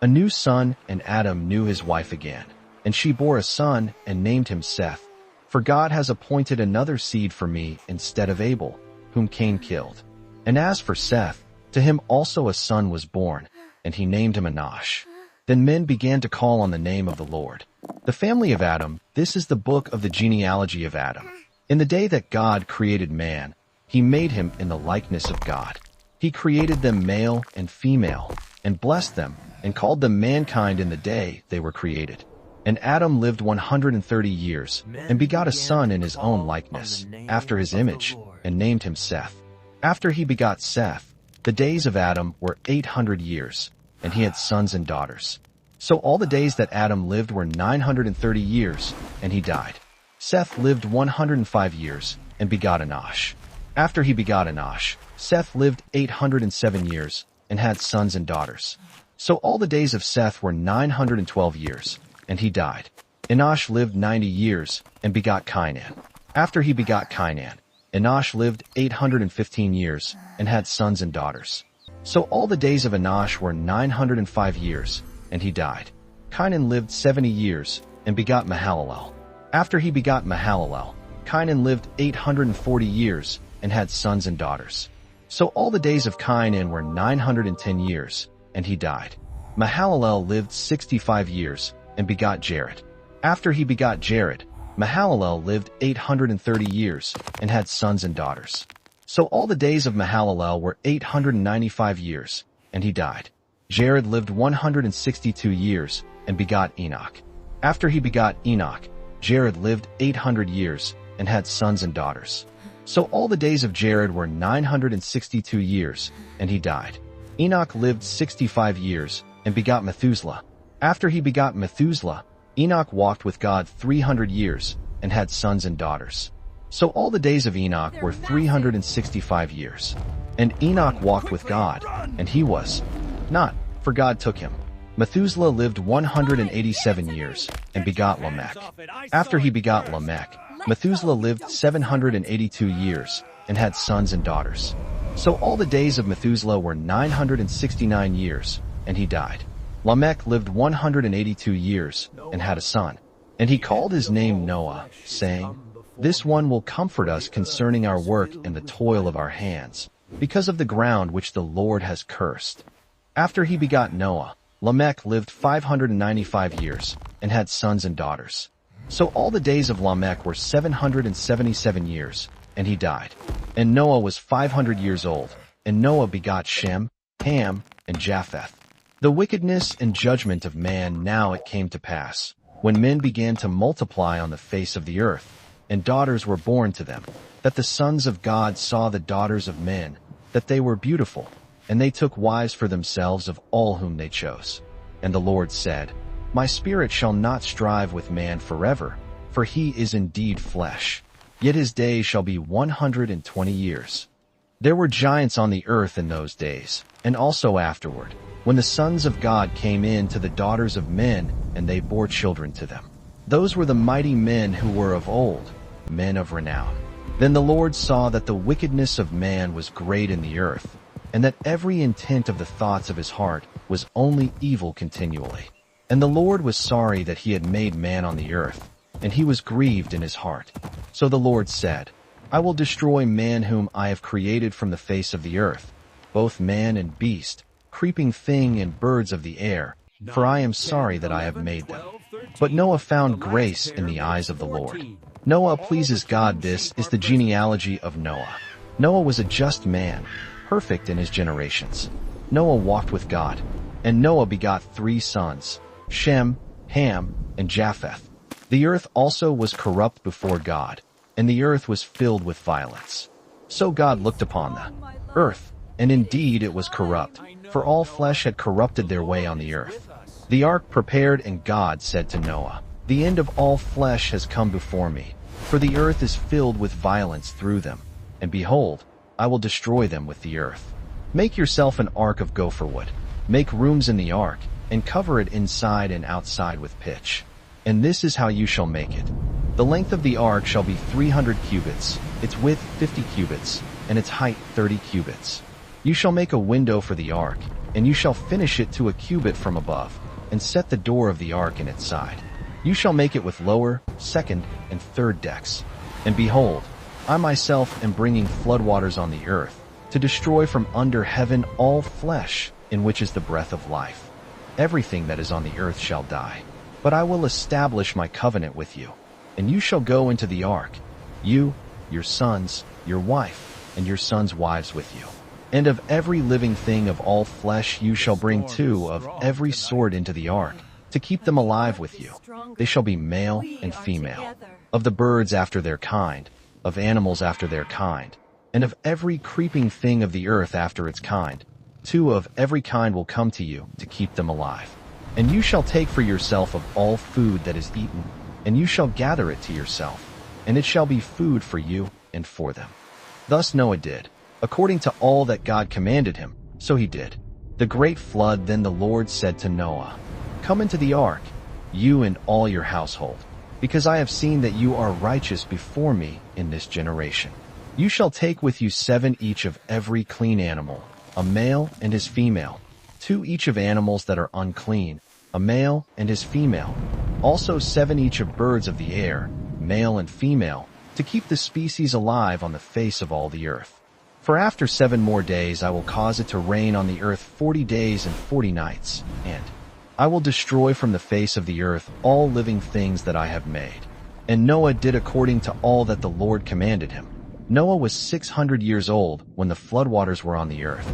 a new son, and Adam knew his wife again. And she bore a son and named him Seth. For God has appointed another seed for me instead of Abel, whom Cain killed. And as for Seth, to him also a son was born, and he named him Enosh. Then men began to call on the name of the Lord. The family of Adam, this is the book of the genealogy of Adam. In the day that God created man, he made him in the likeness of God. He created them male and female, and blessed them, and called them mankind in the day they were created. And Adam lived 130 years, and begot a son in his own likeness, after his image, and named him Seth. After he begot Seth, the days of Adam were 800 years, and he had sons and daughters. So all the days that Adam lived were 930 years, and he died. Seth lived 105 years, and begot Enosh. After he begot Enosh, Seth lived 807 years, and had sons and daughters. So all the days of Seth were 912 years, and he died. Enosh lived 90 years, and begot Cainan. After he begot Cainan, Enosh lived 815 years, and had sons and daughters. So all the days of Enosh were 905 years, and he died. Cainan lived 70 years, and begot Mahalalel. After he begot Mahalalel, Cainan lived 840 years, and had sons and daughters. So all the days of Cainan were 910 years, and he died. Mahalalel lived 65 years, and begot Jared. After he begot Jared, Mahalalel lived 830 years, and had sons and daughters. So all the days of Mahalalel were 895 years, and he died. Jared lived 162 years, and begot Enoch. After he begot Enoch, Jared lived 800 years, and had sons and daughters. So all the days of Jared were 962 years, and he died. Enoch lived 65 years, and begot Methuselah. After he begot Methuselah, Enoch walked with God 300 years, and had sons and daughters. So all the days of Enoch were 365 years. And Enoch walked with God, and he was not, for God took him. Methuselah lived 187 years, and begot Lamech. After he begot Lamech, Methuselah lived 782 years, and had sons and daughters. So all the days of Methuselah were 969 years, and he died. Lamech lived 182 years, and had a son. And he called his name Noah, saying, "This one will comfort us concerning our work and the toil of our hands, because of the ground which the Lord has cursed." After he begot Noah, Lamech lived 595 years, and had sons and daughters. So all the days of Lamech were 777 years, and he died. And Noah was 500 years old, and Noah begot Shem, Ham, and Japheth. The wickedness and judgment of man now it came to pass, when men began to multiply on the face of the earth, and daughters were born to them, that the sons of God saw the daughters of men, that they were beautiful, and they took wives for themselves of all whom they chose. And the Lord said, "My spirit shall not strive with man forever, for he is indeed flesh. Yet his days shall be 120 years. There were giants on the earth in those days, and also afterward, when the sons of God came in to the daughters of men, and they bore children to them. Those were the mighty men who were of old, men of renown. Then the Lord saw that the wickedness of man was great in the earth, and that every intent of the thoughts of his heart was only evil continually. And the Lord was sorry that he had made man on the earth, and he was grieved in his heart. So the Lord said, I will destroy man whom I have created from the face of the earth, both man and beast, creeping thing and birds of the air, for I am sorry that I have made them. But Noah found grace in the eyes of the Lord. Noah pleases God. This is the genealogy of Noah. Noah was a just man, perfect in his generations. Noah walked with God, and Noah begot 3 sons, Shem, Ham, and Japheth. The earth also was corrupt before God, and the earth was filled with violence. So God looked upon the earth, and indeed it was corrupt, for all flesh had corrupted their way on the earth. The ark prepared, and God said to Noah, The end of all flesh has come before me, for the earth is filled with violence through them, and behold, I will destroy them with the earth. Make yourself an ark of gopher wood. Make rooms in the ark, and cover it inside and outside with pitch. And this is how you shall make it. The length of the ark shall be 300 cubits, its width 50 cubits, and its height 30 cubits. You shall make a window for the ark, and you shall finish it to a cubit from above, and set the door of the ark in its side. You shall make it with lower, second, and third decks. And behold, I myself am bringing floodwaters on the earth, to destroy from under heaven all flesh, in which is the breath of life. Everything that is on the earth shall die. But I will establish my covenant with you, and you shall go into the ark, you, your sons, your wife, and your sons' wives with you. And of every living thing of all flesh you shall bring 2 of every sort into the ark, to keep them alive with you. They shall be male and female. Of the birds after their kind, of animals after their kind, and of every creeping thing of the earth after its kind, 2 of every kind will come to you to keep them alive. And you shall take for yourself of all food that is eaten, and you shall gather it to yourself, and it shall be food for you and for them. Thus Noah did, according to all that God commanded him, so he did. The great flood. Then the Lord said to Noah, Come into the ark, you and all your household, because I have seen that you are righteous before me in this generation. You shall take with you 7 each of every clean animal, a male and his female, 2 each of animals that are unclean, a male and his female, also 7 each of birds of the air, male and female, to keep the species alive on the face of all the earth. For after 7 more days I will cause it to rain on the earth 40 days and 40 nights, and I will destroy from the face of the earth all living things that I have made. And Noah did according to all that the Lord commanded him. Noah was 600 years old when the floodwaters were on the earth.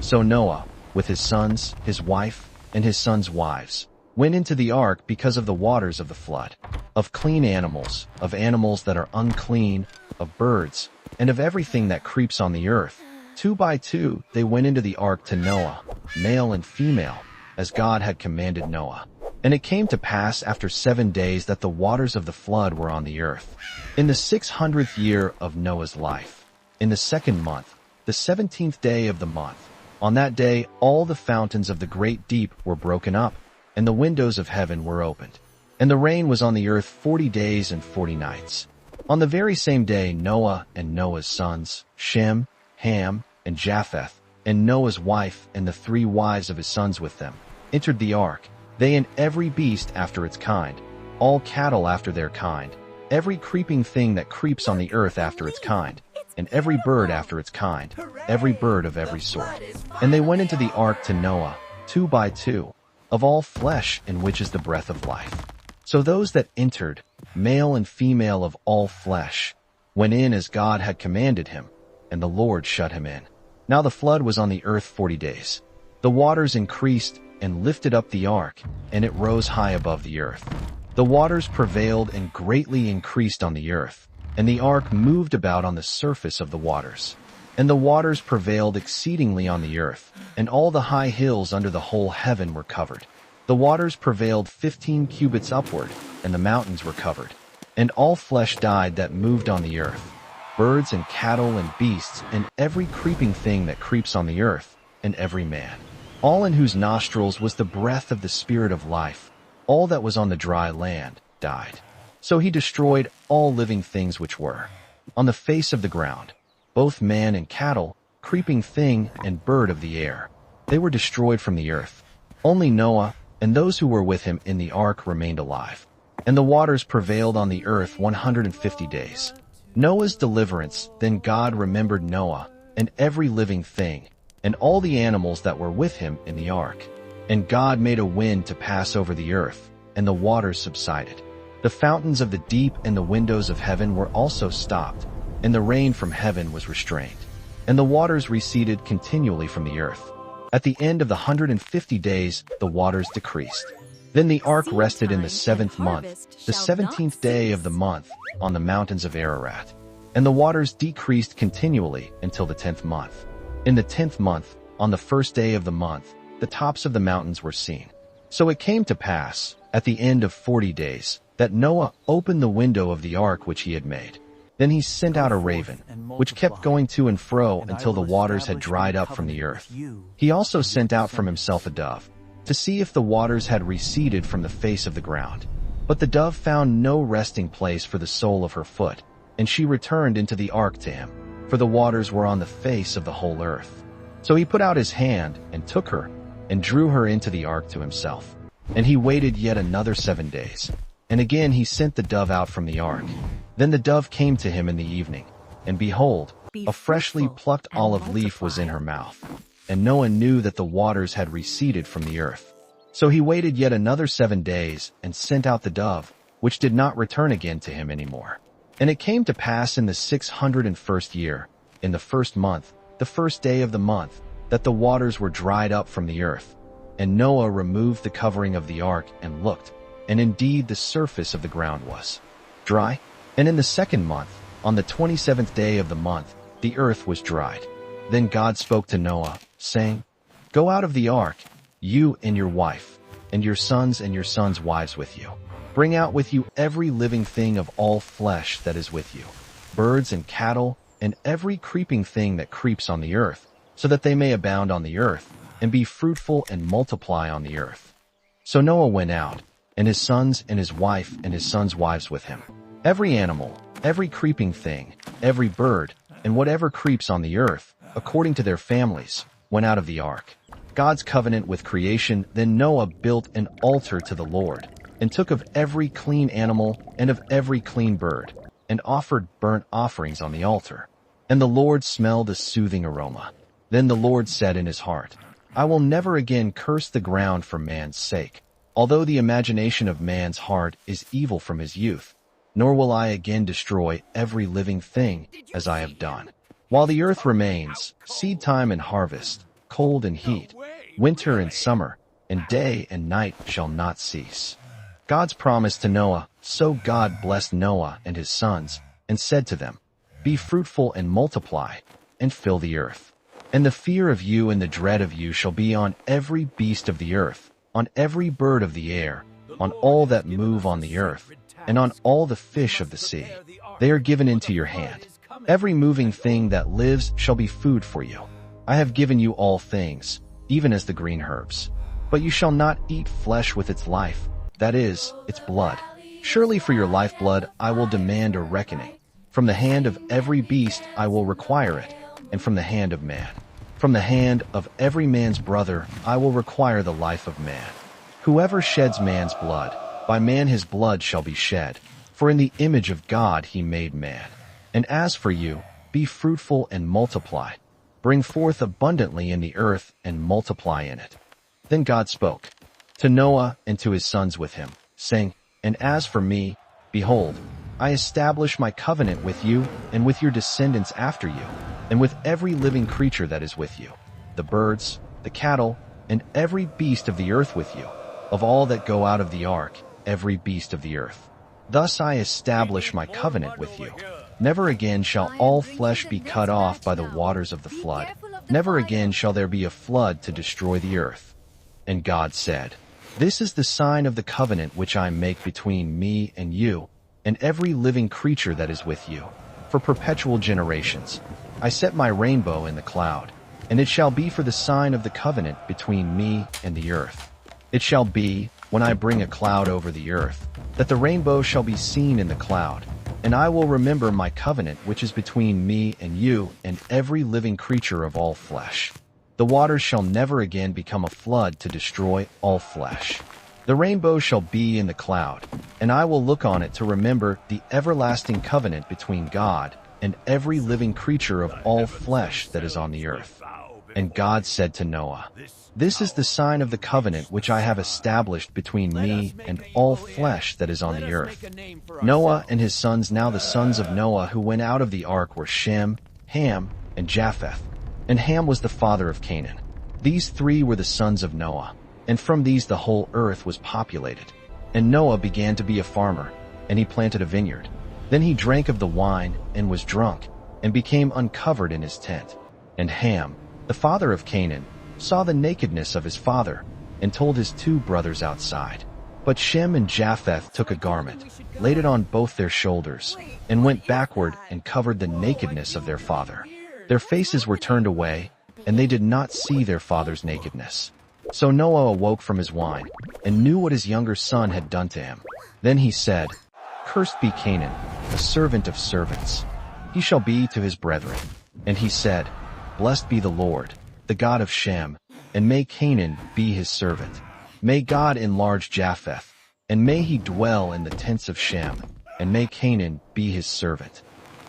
So Noah, with his sons, his wife, and his sons' wives, went into the ark because of the waters of the flood, of clean animals, of animals that are unclean, of birds, and of everything that creeps on the earth. 2 by 2 they went into the ark to Noah, male and female, as God had commanded Noah. And it came to pass after 7 days that the waters of the flood were on the earth. In the 600th year of Noah's life, in the 2nd month, the 17th day of the month, on that day all the fountains of the great deep were broken up, and the windows of heaven were opened. And the rain was on the earth 40 days and 40 nights. On the very same day Noah and Noah's sons, Shem, Ham, and Japheth, and Noah's wife and the 3 wives of his sons with them, entered the ark, they and every beast after its kind, all cattle after their kind, every creeping thing that creeps on the earth after its kind, and every bird after its kind, every bird of every sort. And they went into the ark to Noah, 2 by 2, of all flesh in which is the breath of life. So those that entered, male and female of all flesh, went in as God had commanded him, and the Lord shut him in. Now the flood was on the earth 40 days. The waters increased and lifted up the ark, and it rose high above the earth. The waters prevailed and greatly increased on the earth, and the ark moved about on the surface of the waters. And the waters prevailed exceedingly on the earth, and all the high hills under the whole heaven were covered. The waters prevailed 15 cubits upward, and the mountains were covered. And all flesh died that moved on the earth, birds and cattle and beasts, and every creeping thing that creeps on the earth, and every man, all in whose nostrils was the breath of the Spirit of life. All that was on the dry land died. So he destroyed all living things which were on the face of the ground, both man and cattle, creeping thing and bird of the air. They were destroyed from the earth. Only Noah and those who were with him in the ark remained alive. And the waters prevailed on the earth 150 days. Noah's deliverance. Then God remembered Noah and every living thing, and all the animals that were with him in the ark. And God made a wind to pass over the earth, and the waters subsided. The fountains of the deep and the windows of heaven were also stopped, and the rain from heaven was restrained. And the waters receded continually from the earth. At the end of the 150 days, the waters decreased. Then the ark rested in the 7th month, the 17th day of the month, on the mountains of Ararat. And the waters decreased continually until the 10th month. In the 10th month, on the 1st day of the month, the tops of the mountains were seen. So it came to pass, at the end of 40 days, that Noah opened the window of the ark which he had made. Then he sent out a raven, which kept going to and fro until the waters had dried up from the earth. He also sent out from himself a dove, to see if the waters had receded from the face of the ground. But the dove found no resting place for the sole of her foot, and she returned into the ark to him, for the waters were on the face of the whole earth. So he put out his hand and took her, and drew her into the ark to himself. And he waited yet another 7 days. And again he sent the dove out from the ark. Then the dove came to him in the evening, and behold, a freshly plucked olive leaf was in her mouth. And Noah knew that the waters had receded from the earth. So he waited yet another 7 days, and sent out the dove, which did not return again to him any more. And it came to pass in the 601st year, in the 1st month, the 1st day of the month, that the waters were dried up from the earth. And Noah removed the covering of the ark and looked, and indeed the surface of the ground was dry. And in the 2nd month, on the 27th day of the month, the earth was dried. Then God spoke to Noah, saying, Go out of the ark, you and your wife, and your sons and your sons' wives with you. Bring out with you every living thing of all flesh that is with you, birds and cattle, and every creeping thing that creeps on the earth, so that they may abound on the earth, and be fruitful and multiply on the earth. So Noah went out, and his sons and his wife and his sons' wives with him. Every animal, every creeping thing, every bird, and whatever creeps on the earth, according to their families, went out of the ark. God's covenant with creation. Then Noah built an altar to the Lord, and took of every clean animal and of every clean bird, and offered burnt offerings on the altar. And the Lord smelled a soothing aroma. Then the Lord said in his heart, I will never again curse the ground for man's sake, although the imagination of man's heart is evil from his youth, nor will I again destroy every living thing as I have done. While the earth remains, seed time and harvest, cold and heat, winter and summer, and day and night shall not cease. God's promise to Noah. So God blessed Noah and his sons, and said to them, Be fruitful and multiply, and fill the earth. And the fear of you and the dread of you shall be on every beast of the earth, on every bird of the air, on all that move on the earth, and on all the fish of the sea. They are given into your hand. Every moving thing that lives shall be food for you. I have given you all things, even as the green herbs. But you shall not eat flesh with its life, that is, its blood. Surely for your lifeblood I will demand a reckoning. From the hand of every beast I will require it, and from the hand of man. From the hand of every man's brother I will require the life of man. Whoever sheds man's blood, by man his blood shall be shed, for in the image of God he made man. And as for you, be fruitful and multiply. Bring forth abundantly in the earth and multiply in it. Then God spoke to Noah and to his sons with him, saying, And as for me, behold, I establish my covenant with you and with your descendants after you, and with every living creature that is with you, the birds, the cattle, and every beast of the earth with you, of all that go out of the ark, every beast of the earth. Thus I establish my covenant with you. Never again shall all flesh be cut off by the waters of the flood. Never again shall there be a flood to destroy the earth. And God said, This is the sign of the covenant which I make between me and you, and every living creature that is with you, for perpetual generations. I set my rainbow in the cloud, and it shall be for the sign of the covenant between me and the earth. It shall be, when I bring a cloud over the earth, that the rainbow shall be seen in the cloud, and I will remember my covenant which is between me and you and every living creature of all flesh. The waters shall never again become a flood to destroy all flesh. The rainbow shall be in the cloud, and I will look on it to remember the everlasting covenant between God and every living creature of all flesh that is on the earth. And God said to Noah, This is the sign of the covenant which I have established between me and all flesh that is on the earth. Noah and his sons. Now the sons of Noah who went out of the ark were Shem, Ham, and Japheth. And Ham was the father of Canaan. These three were the sons of Noah, and from these the whole earth was populated. And Noah began to be a farmer, and he planted a vineyard. Then he drank of the wine and was drunk, and became uncovered in his tent. And Ham, the father of Canaan, saw the nakedness of his father, and told his two brothers outside. But Shem and Japheth took a garment, laid it on both their shoulders, and went backward and covered the nakedness of their father. Their faces were turned away, and they did not see their father's nakedness. So Noah awoke from his wine, and knew what his younger son had done to him. Then he said, Cursed be Canaan, a servant of servants. He shall be to his brethren. And he said, Blessed be the Lord, the God of Shem, and may Canaan be his servant. May God enlarge Japheth, and may he dwell in the tents of Shem, and may Canaan be his servant.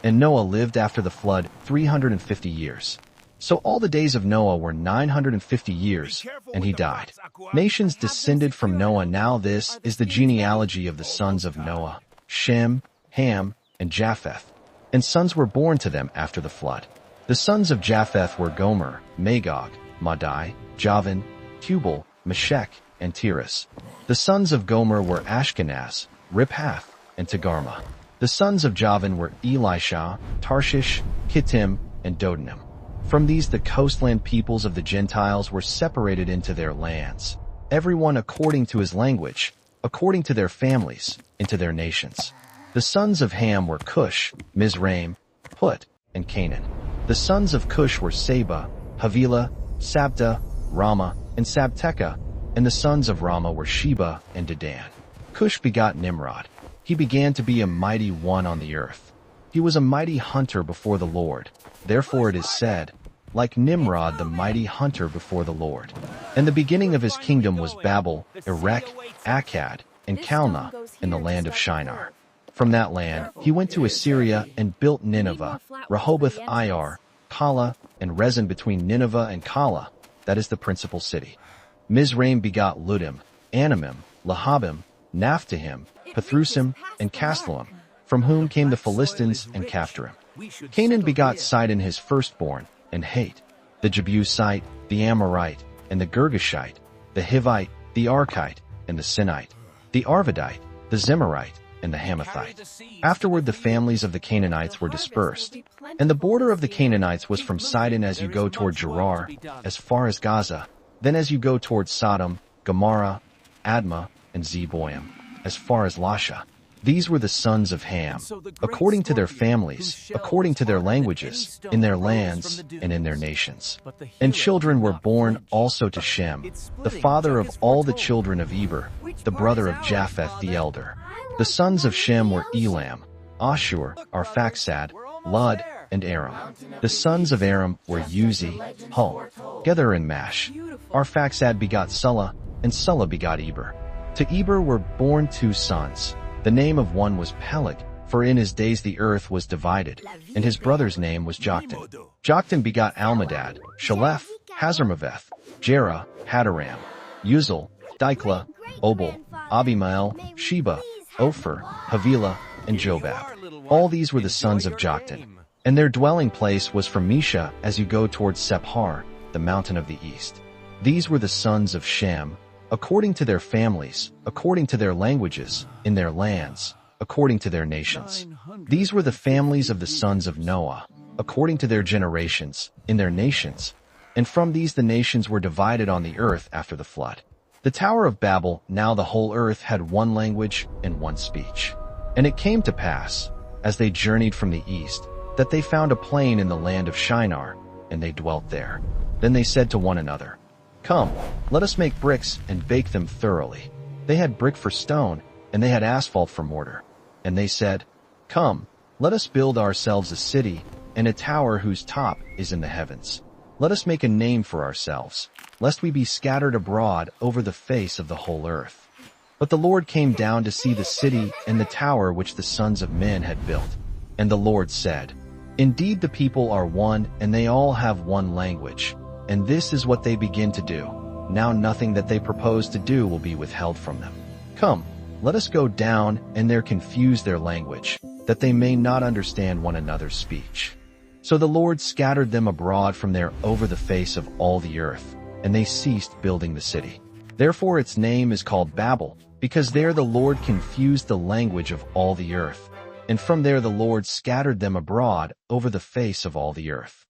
And Noah lived after the flood 350 years. So all the days of Noah were 950 years, and he died. Nations descended from Noah. Now this is the genealogy of the sons of Noah: Shem, Ham, and Japheth. And sons were born to them after the flood. The sons of Japheth were Gomer, Magog, Madai, Javan, Tubal, Meshech, and Tiras. The sons of Gomer were Ashkenaz, Riphath, and Togarmah. The sons of Javan were Elisha, Tarshish, Kittim, and Dodanim. From these the coastland peoples of the Gentiles were separated into their lands, everyone according to his language, according to their families, into their nations. The sons of Ham were Cush, Mizraim, Put, and Canaan. The sons of Cush were Seba, Havilah, Sabta, Rama, and Sabteca, and the sons of Rama were Sheba and Dedan. Cush begot Nimrod. He began to be a mighty one on the earth. He was a mighty hunter before the Lord. Therefore it is said, like Nimrod the mighty hunter before the Lord. And the beginning of his kingdom was Babel, Erech, Akkad, and Calneh, in the land of Shinar. From that land he went to Assyria and built Nineveh, Rehoboth Ir, Calah, and Rezin between Nineveh and Calah, that is the principal city. Mizraim begot Ludim, Anamim, Lahabim, Naphtahim, Pathrusim, and Casluim, from whom came the Philistines and Caphtorim. Canaan begot Sidon his firstborn, and Hate, the Jebusite, the Amorite, and the Girgashite, the Hivite, the Archite, and the Sinite, the Arvadite, the Zemarite, and the Hamathite. Afterward the families of the Canaanites were dispersed, and the border of the Canaanites was from Sidon as you go toward Gerar, as far as Gaza, then as you go toward Sodom, Gomorrah, Admah, and Zeboim, as far as Lasha. These were the sons of Ham, according to their families, according to their languages, in their lands, and in their nations. And children were born also to Shem, the father of all the children of Eber, the brother of Japheth the elder. The sons of Shem were Elam, Ashur, Arphaxad, Lud, and Aram. The sons of Aram were Uzi, Hul, Gether, and Mash. Arphaxad begot Sulla, and Sulla begot Eber. To Eber were born 2 sons. The name of one was Peleg, for in his days the earth was divided, and his brother's name was Joktan. Joktan begot Almadad, Shalef, Hazarmaveth, Jerah, Hadaram, Uzal, Diklah, Obal, Abimael, Sheba, Ophir, Havilah, and Jobab. All these were the sons of Joktan. And their dwelling place was from Mesha as you go towards Sephar, the mountain of the east. These were the sons of Shem, according to their families, according to their languages, in their lands, according to their nations. These were the families of the sons of Noah, according to their generations, in their nations. And from these the nations were divided on the earth after the flood. The Tower of Babel, now the whole earth had one language and one speech. And it came to pass, as they journeyed from the east, that they found a plain in the land of Shinar, and they dwelt there. Then they said to one another, Come, let us make bricks and bake them thoroughly. They had brick for stone, and they had asphalt for mortar. And they said, Come, let us build ourselves a city, and a tower whose top is in the heavens. Let us make a name for ourselves, lest we be scattered abroad over the face of the whole earth. But the Lord came down to see the city and the tower which the sons of men had built. And the Lord said, Indeed the people are one, and they all have one language. And this is what they begin to do. Now nothing that they propose to do will be withheld from them. Come, let us go down and there confuse their language, that they may not understand one another's speech. So the Lord scattered them abroad from there over the face of all the earth, and they ceased building the city. Therefore its name is called Babel, because there the Lord confused the language of all the earth. And from there the Lord scattered them abroad over the face of all the earth.